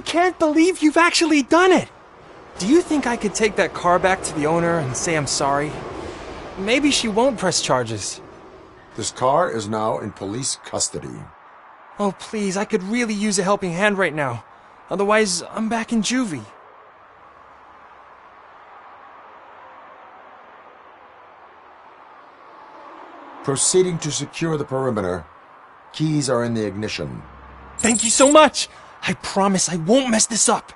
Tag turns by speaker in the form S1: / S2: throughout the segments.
S1: can't believe you've actually done it! Do you think I could take that car back to the owner and say I'm sorry? Maybe she won't press charges.
S2: This car is now in police custody.
S1: Oh, please, I could really use a helping hand right now. Otherwise, I'm back in juvie.
S2: Proceeding to secure the perimeter. Keys are in the ignition.
S1: Thank you so much! I promise I won't mess this up.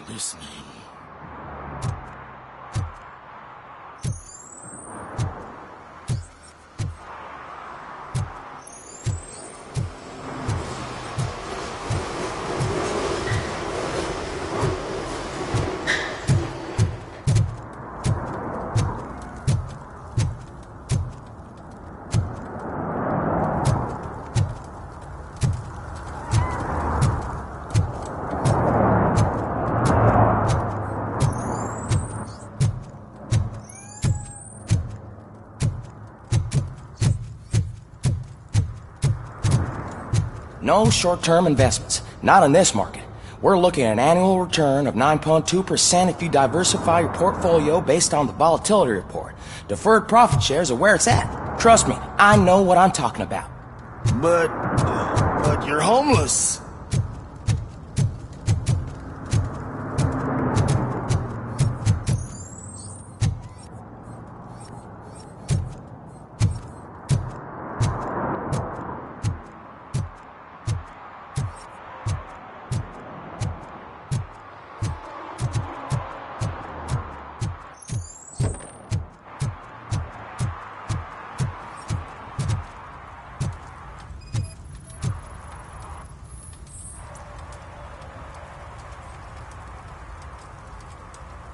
S3: Listening. No short-term investments. Not in this market. We're looking at an annual return of 9.2% if you diversify your portfolio based on the volatility report. Deferred profit shares are where it's at. Trust me, I know what I'm talking about. But you're homeless.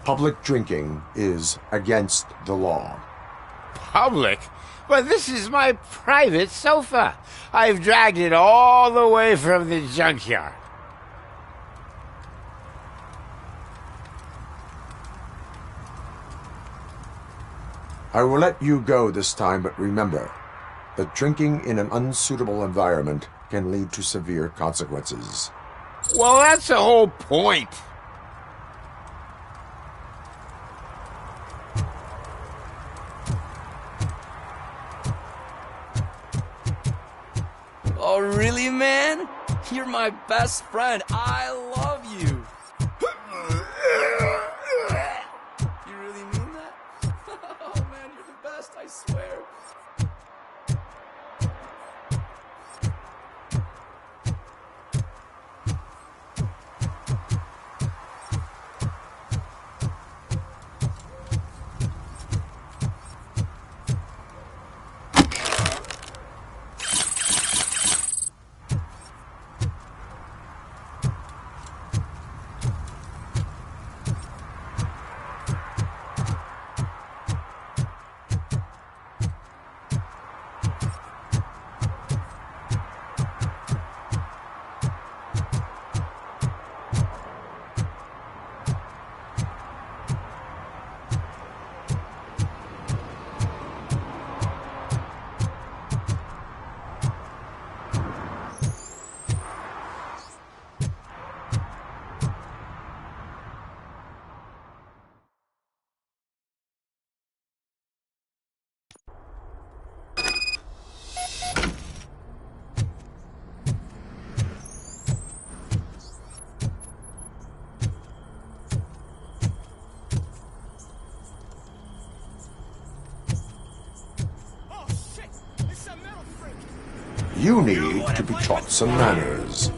S2: Public drinking is against the law.
S4: Public? But this is my private sofa. I've dragged it all the way from the junkyard.
S2: I will let you go this time, but remember that drinking in an unsuitable environment can lead to severe consequences.
S4: Well, that's the whole point.
S5: Oh, really, man? You're my best friend. I love you. You really mean that? Oh, man, you're the best, I swear.
S2: You need to be taught some manners.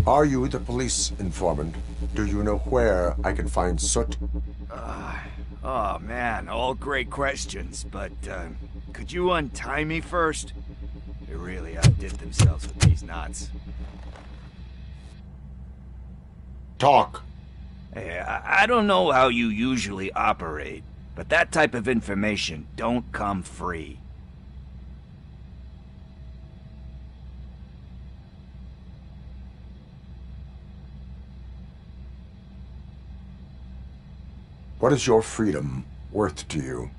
S2: Are you the police informant? Do you know where I can find Soot?
S6: Oh man, all great questions, but could you untie me first? They really outdid themselves with these knots.
S2: Talk.
S6: Hey, I don't know how you usually operate, but that type of information don't come free.
S2: What is your freedom worth to you?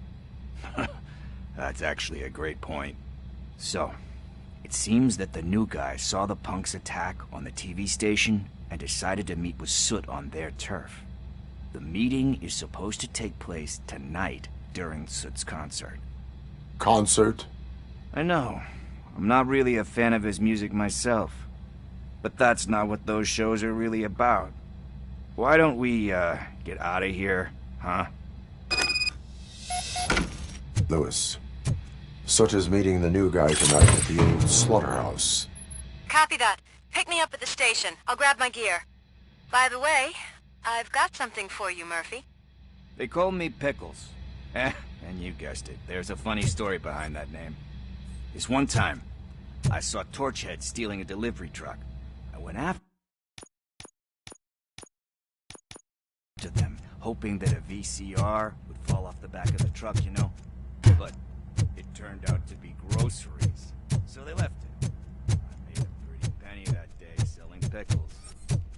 S6: That's actually a great point. So, it seems that the new guy saw the punks' attack on the TV station and decided to meet with Soot on their turf. The meeting is supposed to take place tonight during Soot's concert.
S2: Concert?
S6: I know. I'm not really a fan of his music myself. But that's not what those shows are really about. Why don't we, get out of here, huh?
S2: Lewis. Soot is meeting the new guy tonight at the old slaughterhouse.
S7: Copy that. Pick me up at the station. I'll grab my gear. By the way, I've got something for you, Murphy.
S6: They call me Pickles. And you guessed it, there's a funny story behind that name. This one time, I saw Torchhead stealing a delivery truck. I went after them, hoping that a VCR would fall off the back of the truck, you know? But it turned out to be groceries, so they left it. I made a pretty penny that day selling pickles.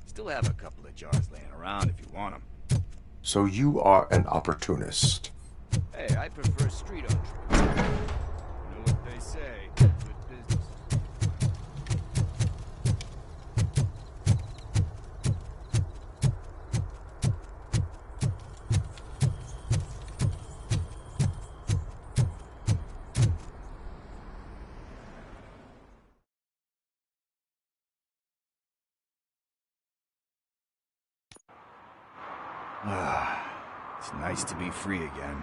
S6: Still have a couple of jars laying around if you want them.
S2: So you are an opportunist.
S6: Hey, I prefer street entree. You know what they say, good business. It's nice to be free again.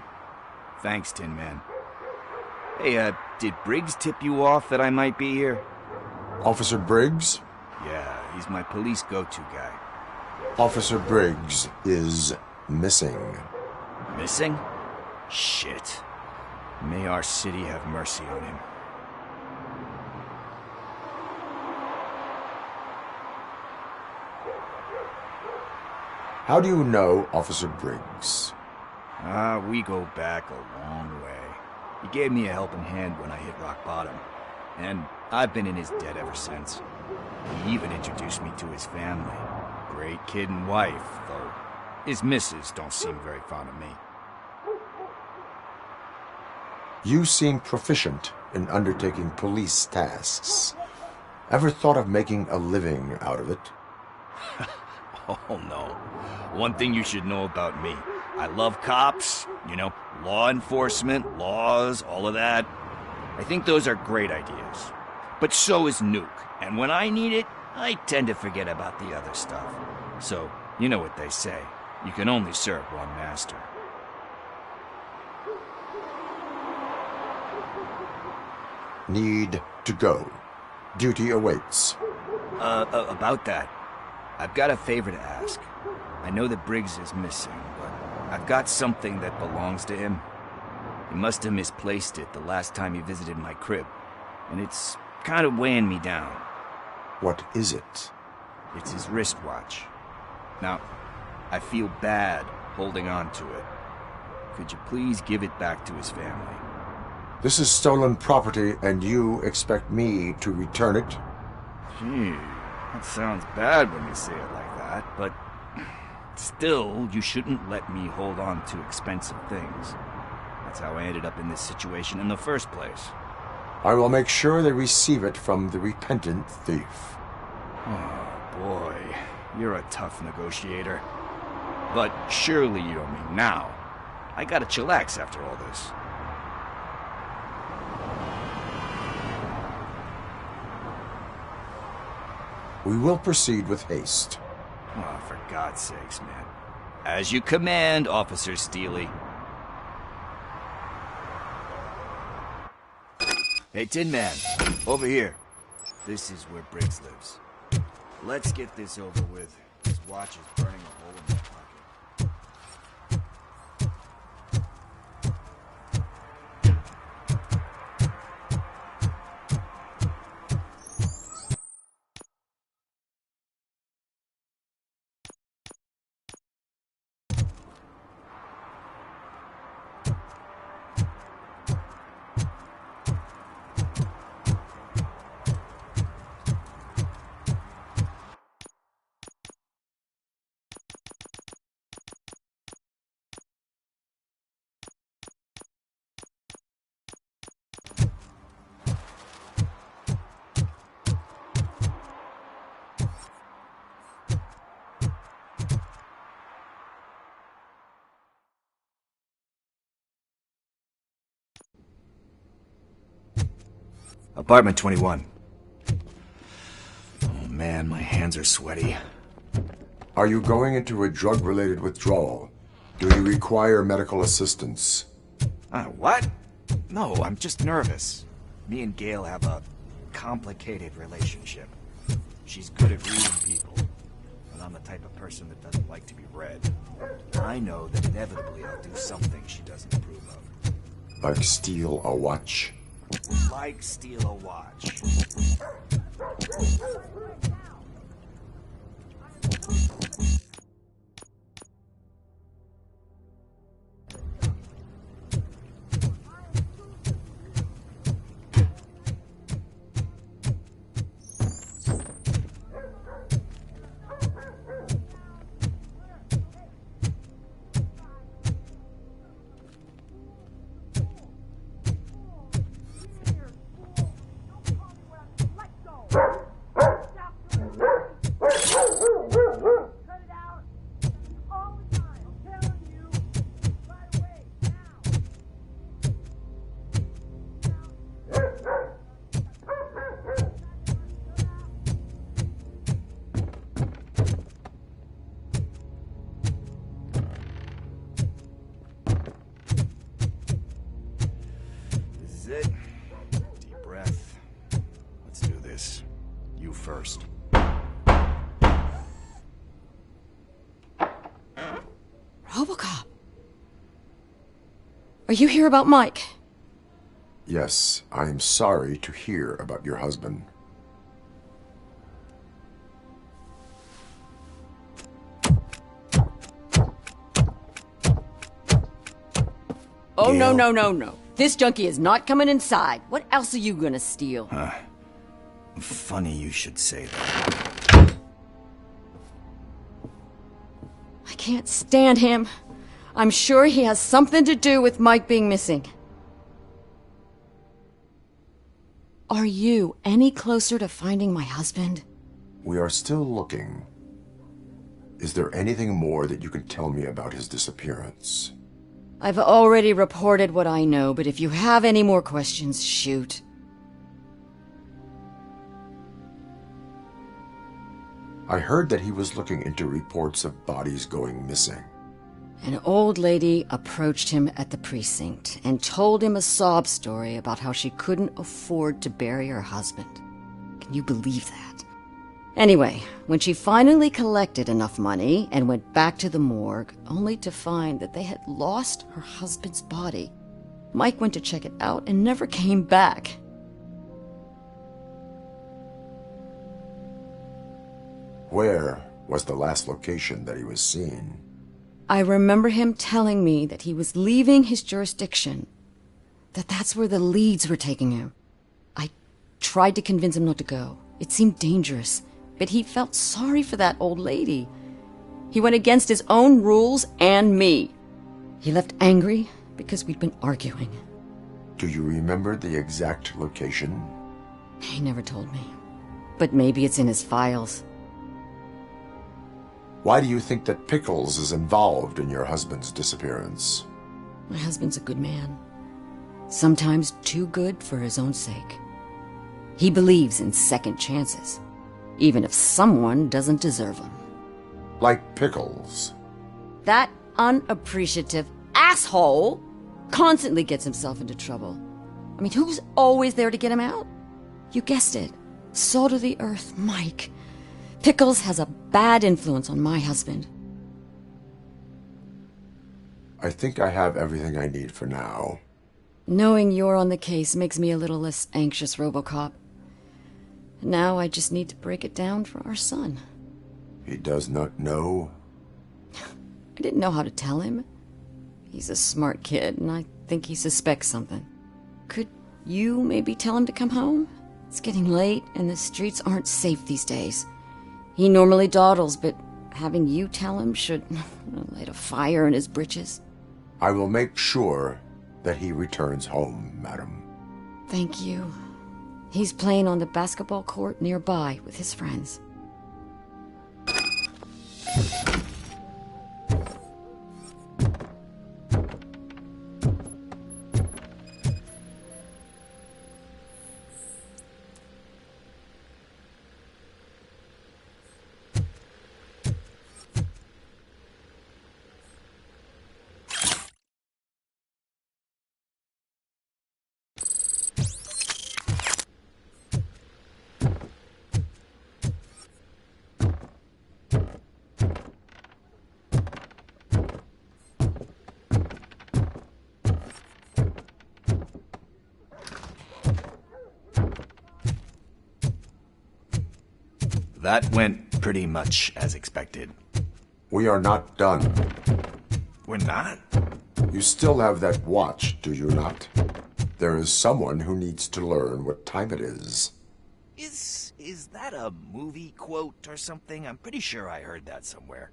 S6: Thanks, Tin Man. Hey, did Briggs tip you off that I might be here?
S2: Officer Briggs?
S6: Yeah, he's my police go-to guy.
S2: Officer Briggs is missing.
S6: Missing? Shit. May our city have mercy on him.
S2: How do you know Officer Briggs?
S6: We go back a long way. He gave me a helping hand when I hit rock bottom. And I've been in his debt ever since. He even introduced me to his family. Great kid and wife, though his missus don't seem very fond of me.
S2: You seem proficient in undertaking police tasks. Ever thought of making a living out of it?
S6: Oh no. One thing you should know about me. I love cops, you know, law enforcement, laws, all of that. I think those are great ideas. But so is Nuke, and when I need it, I tend to forget about the other stuff. So, you know what they say. You can only serve one master.
S2: Need to go. Duty awaits.
S6: About that, I've got a favor to ask. I know that Briggs is missing, but I've got something that belongs to him. He must have misplaced it the last time he visited my crib, and it's kind of weighing me down.
S2: What is it?
S6: It's his wristwatch. Now, I feel bad holding on to it. Could you please give it back to his family?
S2: This is stolen property, and you expect me to return it?
S6: Gee, that sounds bad when you say it like that, but still, you shouldn't let me hold on to expensive things. That's how I ended up in this situation in the first place.
S2: I will make sure they receive it from the repentant thief.
S6: Oh, boy. You're a tough negotiator. But surely you don't mean now. I gotta chillax after all this.
S2: We will proceed with haste.
S6: Oh, for God's sakes, man. As you command, Officer Steely. Hey, Tin Man, over here. This is where Briggs lives. Let's get this over with. This watch is burning a hole in my pocket. Apartment 21. Oh man, my hands are sweaty.
S2: Are you going into a drug-related withdrawal? Do you require medical assistance?
S6: What? No, I'm just nervous. Me and Gail have a complicated relationship. She's good at reading people, but I'm the type of person that doesn't like to be read. I know that inevitably I'll do something she doesn't approve of.
S2: Like steal a watch?
S6: Like steal a watch. This is it. Deep breath. Let's do this. You first.
S8: Robocop. Are you here about Mike?
S2: Yes, I am sorry to hear about your husband.
S8: Oh,
S6: Gail?
S8: no. This junkie is not coming inside. What else are you gonna steal?
S6: Funny you should say that.
S8: I can't stand him. I'm sure he has something to do with Mike being missing. Are you any closer to finding my husband?
S2: We are still looking. Is there anything more that you can tell me about his disappearance?
S8: I've already reported what I know, but if you have any more questions, shoot.
S2: I heard that he was looking into reports of bodies going missing.
S8: An old lady approached him at the precinct and told him a sob story about how she couldn't afford to bury her husband. Can you believe that? Anyway, when she finally collected enough money and went back to the morgue, only to find that they had lost her husband's body, Mike went to check it out and never came back.
S2: Where was the last location that he was seen?
S8: I remember him telling me that he was leaving his jurisdiction, that's where the leads were taking him. I tried to convince him not to go. It seemed dangerous, but he felt sorry for that old lady. He went against his own rules and me. He left angry because we'd been arguing.
S2: Do you remember the exact location?
S8: He never told me, but maybe it's in his files.
S2: Why do you think that Pickles is involved in your husband's disappearance?
S8: My husband's a good man. Sometimes too good for his own sake. He believes in second chances, even if someone doesn't deserve them.
S2: Like Pickles.
S8: That unappreciative asshole constantly gets himself into trouble. I mean, who's always there to get him out? You guessed it. Salt of the earth, Mike. Pickles has a bad influence on my husband.
S2: I think I have everything I need for now.
S8: Knowing you're on the case makes me a little less anxious, Robocop. Now I just need to break it down for our son.
S2: He does not know.
S8: I didn't know how to tell him. He's a smart kid, and I think he suspects something. Could you maybe tell him to come home? It's getting late, and the streets aren't safe these days. He normally dawdles, but having you tell him should light a fire in his britches.
S2: I will make sure that he returns home, madam.
S8: Thank you. He's playing on the basketball court nearby with his friends.
S6: That went pretty much as expected.
S2: We are not done.
S6: We're not?
S2: You still have that watch, do you not? There is someone who needs to learn what time it is.
S6: Is that a movie quote or something? I'm pretty sure I heard that somewhere.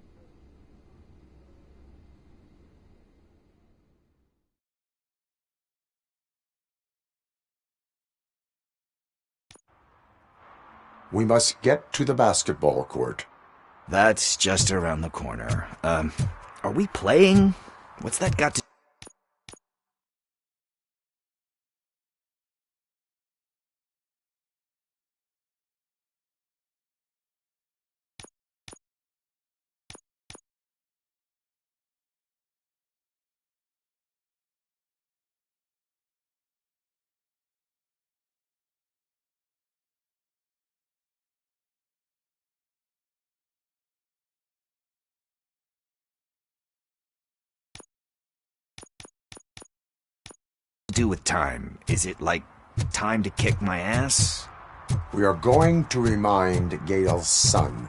S2: We must get to the basketball court.
S6: That's just around the corner. Are we playing? What's that got to... do with time? Is it like time to kick my ass?
S2: We are going to remind Gale's son